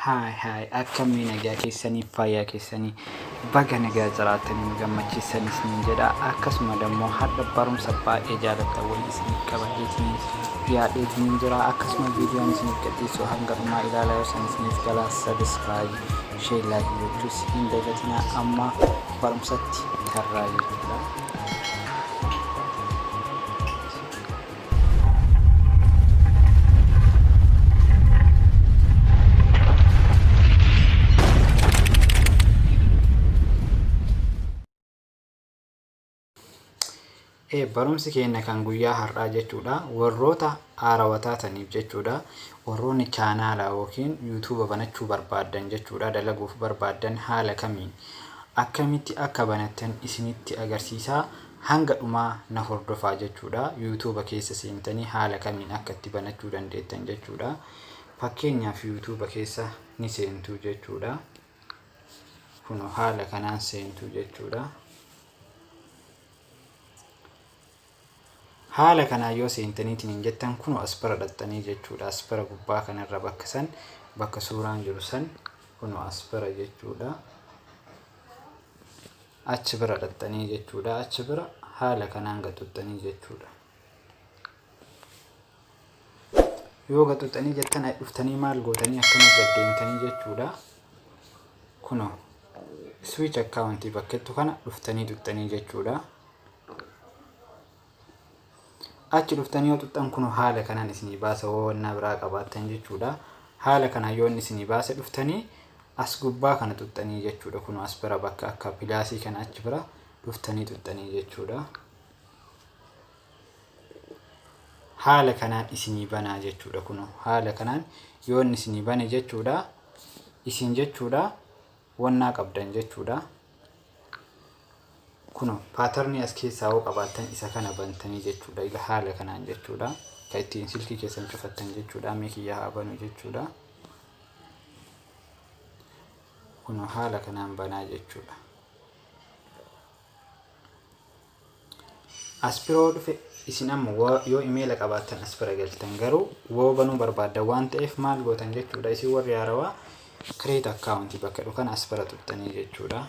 Hai akkamiin nagaa keessanii fayyaa keessanii baga nagaa jiraatanii gammachiisanis niin jedha akkasuma immoo hadda barumsa baay'ee jaallattan wayii isin qabateetiin yaadheetiin jira akkasuma viidiyoon isin gadhiisu hanga dhumaa ilaalaa yoo isiniif galaa subscribe share like gochuus hin dagatinaa amma barumsatti tarraa jechuudha. Barumsi keenya kan guyyaa har'aa jechuudha warroota haarawaa taataniif jechuudha warroonni chaanaalaa yookiin YouTube banachuu barbaadan jechuudha dalaguuf barbaadan haala kamiin akkamitti akka banatan isinitti agarsiisaa hanga dhumaa na hordofaa jechuudha YouTube keessa seentanii haala kamiin akka itti banachuu dandeettan jechuudha fakkeenyaaf YouTube keessa ni seentu jechuudha kun haala kanaan seentu jechuudha. haala kana yoo seentaniitiin hin jettan kun aspara dhaxxanii jechuudha aspara gubbaa kanarra bakka suuraan jiru san kun aspara jechuudha achi bira dhaxxanii jechuudha achi bira haala kanaan gaxuxxanii jechuudha yoo gaxuxxanii jettan ay dhuftanii maal gootanii akkana gaddeemtanii jechuudha kun switch account bakkettu kana dhuftanii tuxxanii jechuudha. achi dhuftanii yoo tuxxan kun haala kanaan isinii baasa wanna biraa qabaattan jechuudha haala kana yoo isinii baasa dhuftanii as gubbaa kana tuxxanii jechuudha kun as bira bakka akka pilaasii kana achi bira dhuftanii tuxxanii jechuudha haala kanaan isinii banaa jechuudha kun haala kanaan yoo isinii bane jechuudha isin jechuudha wanna qabdan jechuudha kuno pattern as keessaa oo qabaatan isa kana bantanii jechuudha ila haala kanaan jechuudha ka ittiin silkii keessan cufattan jechuudha meekiyyaa habanu jechuudha kuno haala kanaan banaa jechuudha aspiroo dhufe isin amma yoo email qabaatan aspira galtan garuu woo banuu barbaadan waan ta'eef maal gootan jechuudha isin warri haarawaa create account bakka dhukan aspira tuttanii jechuudha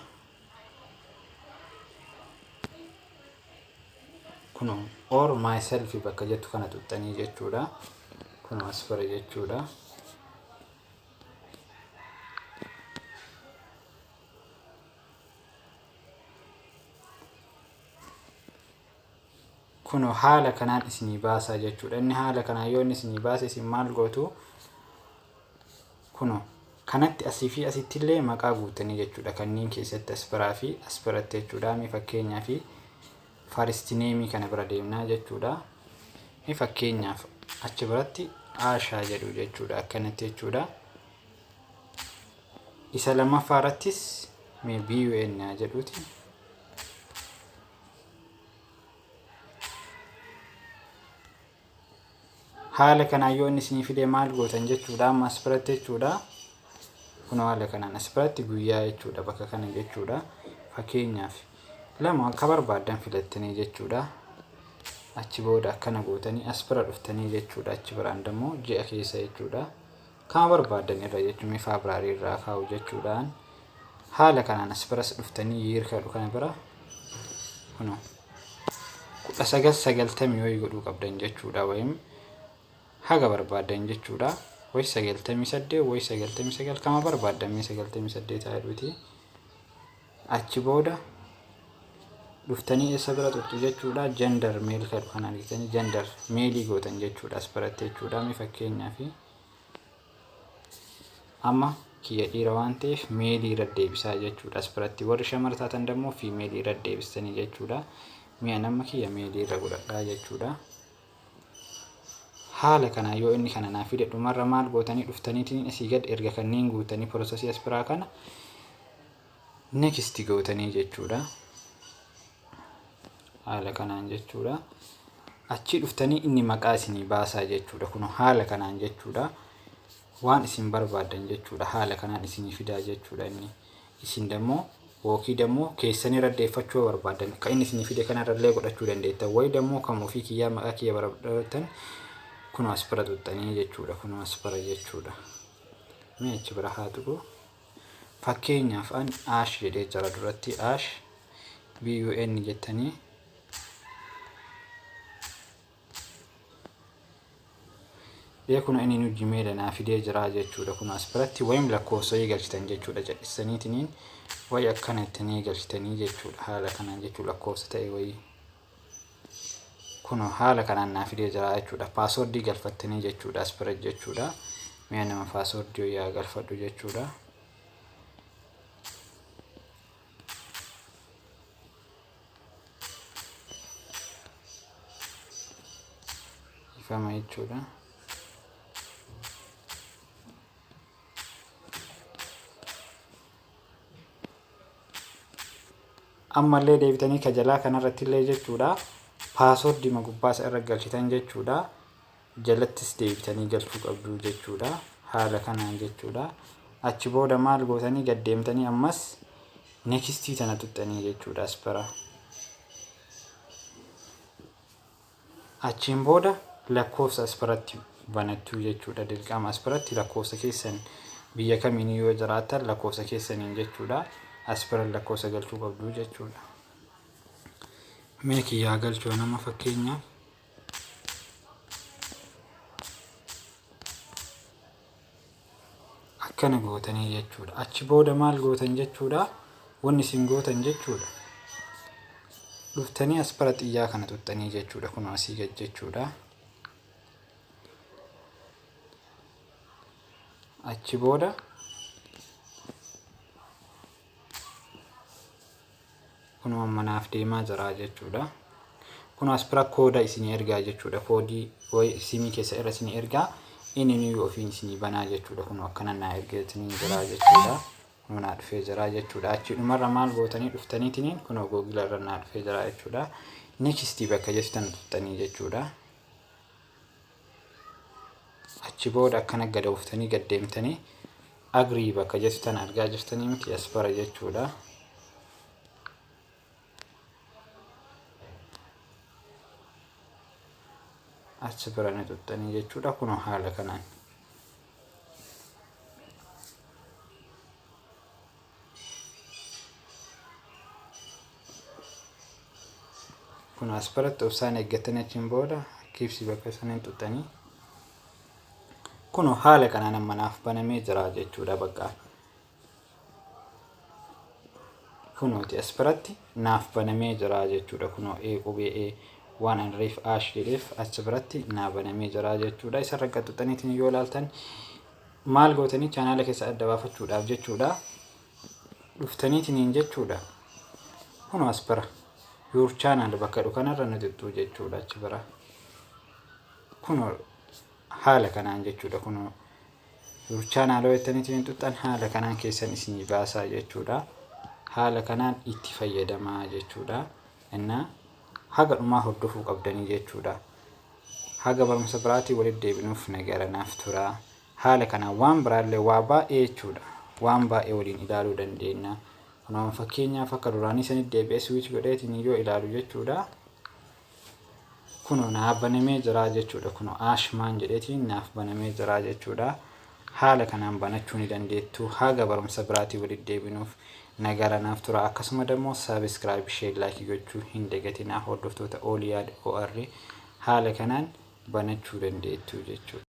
kuno or myself bakka jettu kana tuttanii jechuudha kuno aspara jechuudha kuno haala kanaan isinii baasaa jechuudha inni haala kanaan yoo isinii baase isin maal gootu kuno kanatti asii fi asitti illee maqaa guutanii jechuudha kanneen keessatti aspiraa fi aspiratte jechuudha mee fakkeenyaa fi first name kana bira deemnaa jechuudha mee fakkeenyaaf achi biratti aashaa jedhu jechuudha akkanatti jechuudha isa lammaffaa irrattis mee bun jedhuuti haala kanaan yoo isinii fide maal gootan jechuudha amma aspiratte jechuudha kun haala kanaan aspiratte guyyaa jechuudha bakka kana jechuudha fakkeenyaaf lama akka barbaadan filattanii jechuudha achi booda akkana gootanii aspira dhuftanii jechuudha achi biraan immoo ji'a keessa jechuudha kama barbaadan irra jechuun Febraarii irraa kaa'u jechuudhaan haala kanaan aspiras dhuftanii yeerka kana bira kuno 1990 yoo godhuu qabdan jechuudha wayim haga barbaadan jechuudha way 98 way 99 kama barbaadan 98 ta'uuti achi booda dhuftanii isa bira tuttu jechuudha gender male kadhu kana argitanii gender male gootan jechuudha aspiratte jechuudha mee fakkeenyaaf amma kiyya dhiira waan ta'eef male irra deebisaa jechuudha aspiratte warri shamar taatan immoo female irra deebistanii jechuudha mi'a nama kiyya male irra godhadhaa jechuudha haala kana yoo inni kana naaf fide dhumarra maal gootanii dhuftaniitiin asii gad erga kanneen guutanii process aspiraa kana next gootanii jechuudha haala kanaan jechuudha achi dhuftanii inni maqaa isinii baasaa jechuudha kun haala kanaan jechuudha waan isin barbaadan jechuudha haala kanaan isinii fidaa jechuudha inni isin demoo wookii demoo keessanii raddeeffachuu barbaadan ka inni isinii fide kana irra godhachuu dandeettan way demoo kamuu fi kiyyaa maqaa kiyya barbaadan kun aspira tuttanii jechuudha kun aspira jechuudha mee achi bira haa tuqu. Fakkeenyaaf an ash jedhee jira duratti ash bun jettanii kun inni nu Gmail naa fidee jira jechuudha. Kun as biratti wayim lakkoofsa galchitan jechuudha. Jedhisaniitiniin way akkana ittanii galchitanii jechuudha. Haala kanaan jechuudha lakkoofsa ta'e wayii. Kun haala kanaan naa fidee jira jechuudha. Paaswordii galfattanii jechuudha as bira jechuudha. Mee nama paaswordii yaa galfadhu jechuudha. Ifama jechuudha. Ammallee deebitanii kajalaa kanarratti illee jechuudha. Paaswordii gubbaa irra galchitan jechuudha. Jalattis deebitanii galchuu qabdu jechuudha. Haala kanaan jechuudha. Achi booda maal gootanii gaddeemtanii ammas next tana tuttanii jechuudha as bira. Achiin booda lakkoofsa as biratti banachuu jechuudha. Dirqama as biratti lakkoofsa keessan biyya kamiin yoo jiraatan lakkoofsa keessaniin jechuudha. As bira lakkoofsa galchuu qabdu jechuudha. Mee kiyyaa galchuu nama fakkeenyaaf akkana gootanii jechuudha. Achi booda maal gootan jechuudha. Wanni isin gootan jechuudha. Dhuftanii as bira xiyyaa kana tuttanii jechuudha. Kun asii gad jechuudha. Achi booda kun manaaf deemaa jira jechuudha. Kun as bira kooda isin ergaa jechuudha. Koodii way simii keessa irra isin ergaa inni ni ofiin isin banaa jechuudha. Kun akkana naa ergeetanii jira jechuudha. Kun naa dhufee jira jechuudha. Achi dhumarra maal gootanii dhuftaniitiin kun Google irra naa dhufee jira jechuudha. Next bakka jettan tuttanii jechuudha. Achi booda akkana gad dhuftanii gad deemtanii agree bakka jettan argaa jirtanii miti as bira jechuudha. Achi bira ni tuttanii jechuudha. Kun haala kanaan kun as biratti obsaan eeggatanii achiin booda kiibsii bakka isaanii tuttanii kun haala kanaan manaaf banamee jira jechuudha. Bakka kunooti as biratti naaf banamee jira jechuudha. Kunoo qubee waan an reef ash jedheef achi biratti naa banamee jira jechuudha. Isa irra qaxxuxaniitiin yoo ilaaltan maal gootanii chaanaala keessa adda baafachuudhaaf jechuudha. Dhuftaniitiin jechuudha. Kunoo as bira your channel bakka dhukanarra nu tuttuu jechuudha achi bira. Kunoo haala kanaan jechuudha. Kunoo your channel wettaniitiin tuttan haala kanaan keessan isinii baasaa jechuudha. Haala kanaan itti fayyadamaa jechuudha. Innaa haga dhumaa hordofuu qabdanii jechuudha. Haga barumsa biraatii walitti deebinuuf nagaranaaf tura. Haala kanaan waan biraallee waa baay'ee jechuudha. Waan baay'ee waliin ilaaluu dandeenya. Kunoo fakkeenyaaf akka duraanii sanitti deebi'ee switch godheetiin yoo ilaalu jechuudha. Kunoo naaf banamee jira jechuudha. Kunoo ashmaan jedheetiin naaf banamee jira jechuudha. Haala kanaan banachuu ni dandeettu. Haga barumsa biraatii walitti deebinuuf nagaranaaf tura. Akkasuma immoo subscribe share like gochuu hin dagatinaa. Hordoftoota Oliyaad OR haala kanaan banachuu dandeettu jechuudha.